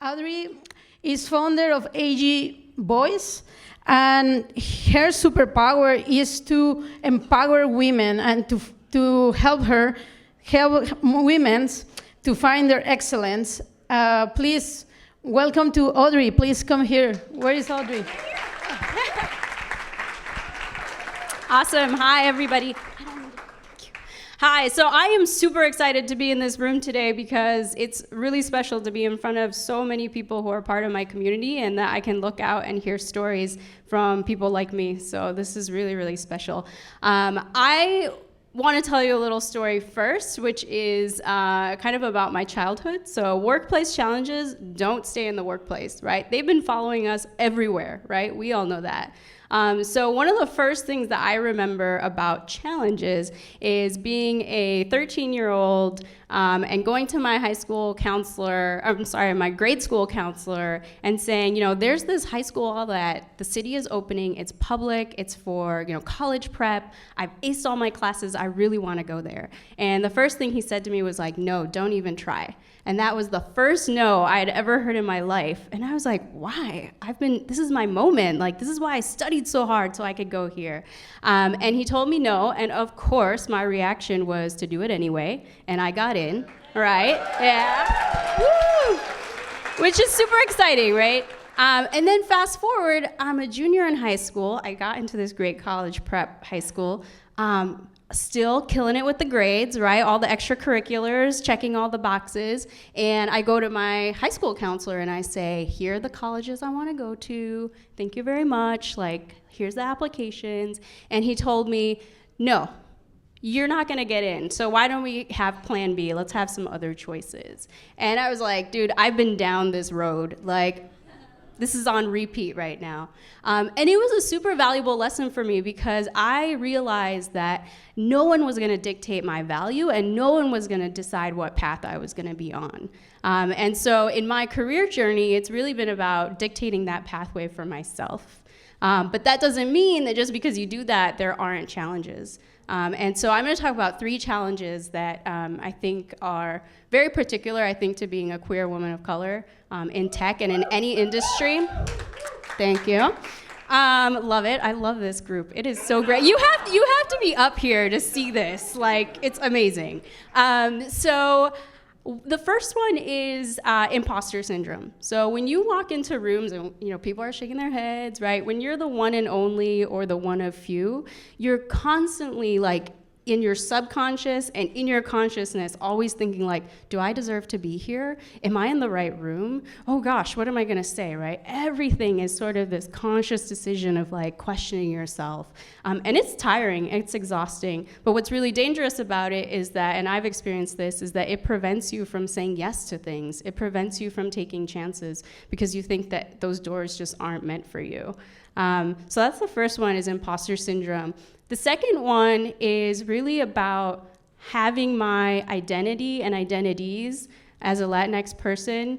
Audrey is founder of AG Boys, and her superpower is to empower women and to help women to find their excellence. Please welcome to Audrey. Please come here. Where is Audrey? Awesome. Hi, everybody. Hi, so I am super excited to be in this room today because it's really special to be in front of so many people who are part of my community and that I can look out and hear stories from people like me. So this is really, really special. I want to tell you a little story first, which is kind of about my childhood. So workplace challenges don't stay in the workplace, right? They've been following us everywhere, right? We all know that. So one of the first things that I remember about challenges is being a 13-year-old and going to my my grade school counselor and saying, there's this high school that the city is opening, it's public, it's for, college prep, I've aced all my classes, I really want to go there. And the first thing he said to me was like, no, don't even try. And that was the first no I had ever heard in my life. And I was like, why? This is my moment. Like, this is why I studied so hard so I could go here. And he told me no. And of course, my reaction was to do it anyway. And I got in, right? Yeah. Woo! Which is super exciting, right? And then fast forward, I'm a junior in high school. I got into this great college prep high school. Still killing it with the grades, right? All the extracurriculars, checking all the boxes. And I go to my high school counselor and I say, here are the colleges I want to go to. Thank you very much. Like, here's the applications. And he told me, no, you're not going to get in. So why don't we have plan B? Let's have some other choices. And I was like, dude, I've been down this road. Like, this is on repeat right now. And it was a super valuable lesson for me because I realized that no one was gonna dictate my value and no one was gonna decide what path I was gonna be on. And so in my career journey, it's really been about dictating that pathway for myself. But that doesn't mean that just because you do that, there aren't challenges. And so I'm going to talk about 3 challenges that I think are very particular, I think, to being a queer woman of color in tech and in any industry. Thank you. Love it. I love this group. It is so great. You have to be up here to see this. Like, it's amazing. So the first one is imposter syndrome. So when you walk into rooms and people are shaking their heads, right? When you're the one and only or the one of few, you're constantly like in your subconscious and in your consciousness always thinking like, do I deserve to be here? Am I in the right room? Oh gosh, what am I gonna say, right? Everything is sort of this conscious decision of like questioning yourself. And it's tiring, it's exhausting, but what's really dangerous about it is that, and I've experienced this, is that it prevents you from saying yes to things. It prevents you from taking chances because you think that those doors just aren't meant for you. So that's the first one, is imposter syndrome. The second one is really about having my identity and identities as a Latinx person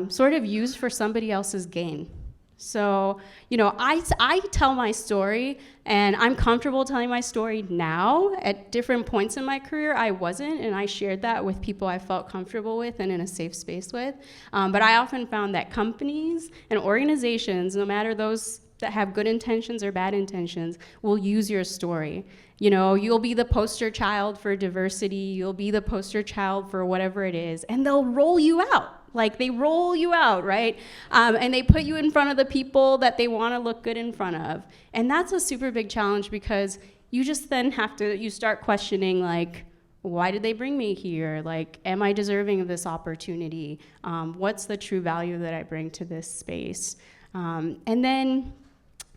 sort of used for somebody else's gain. So, I tell my story, and I'm comfortable telling my story now. At different points in my career, I wasn't, and I shared that with people I felt comfortable with and in a safe space with. But I often found that companies and organizations, no matter those that have good intentions or bad intentions, will use your story. You'll be the poster child for diversity, you'll be the poster child for whatever it is, and they'll roll you out. Like, they roll you out, right? And they put you in front of the people that they want to look good in front of. And that's a super big challenge because you just then you start questioning, like, why did they bring me here? Like, am I deserving of this opportunity? What's the true value that I bring to this space? And then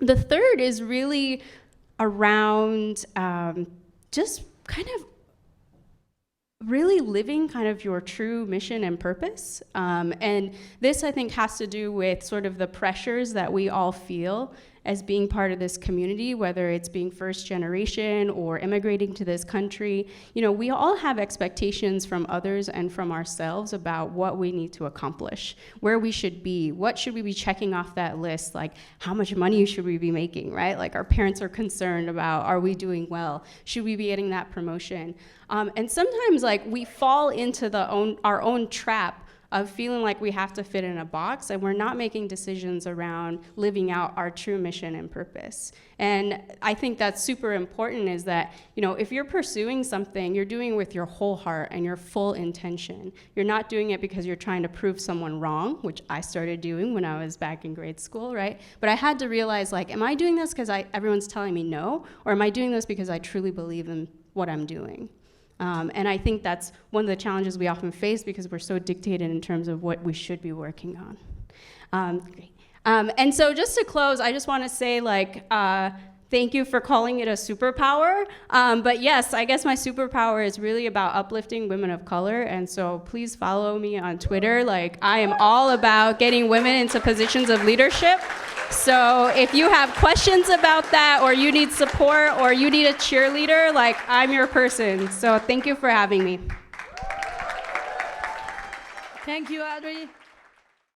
the third is really around just kind of really living kind of your true mission and purpose. And this, I think, has to do with sort of the pressures that we all feel as being part of this community, whether it's being first generation or immigrating to this country. We all have expectations from others and from ourselves about what we need to accomplish, where we should be, what should we be checking off that list, like how much money should we be making, right? Like, our parents are concerned about, are we doing well? Should we be getting that promotion? And sometimes, like, we fall into our own trap of feeling like we have to fit in a box and we're not making decisions around living out our true mission and purpose. And I think that's super important, is that, you know, if you're pursuing something, you're doing it with your whole heart and your full intention. You're not doing it because you're trying to prove someone wrong, which I started doing when I was back in grade school, right? But I had to realize, like, am I doing this because everyone's telling me no, or am I doing this because I truly believe in what I'm doing? And I think that's one of the challenges we often face, because we're so dictated in terms of what we should be working on. Great. And so just to close, I just want to say, like, thank you for calling it a superpower. But yes, I guess my superpower is really about uplifting women of color. And so please follow me on Twitter. Like, I am all about getting women into positions of leadership. So if you have questions about that, or you need support, or you need a cheerleader, like, I'm your person. So thank you for having me. Thank you, Audrey.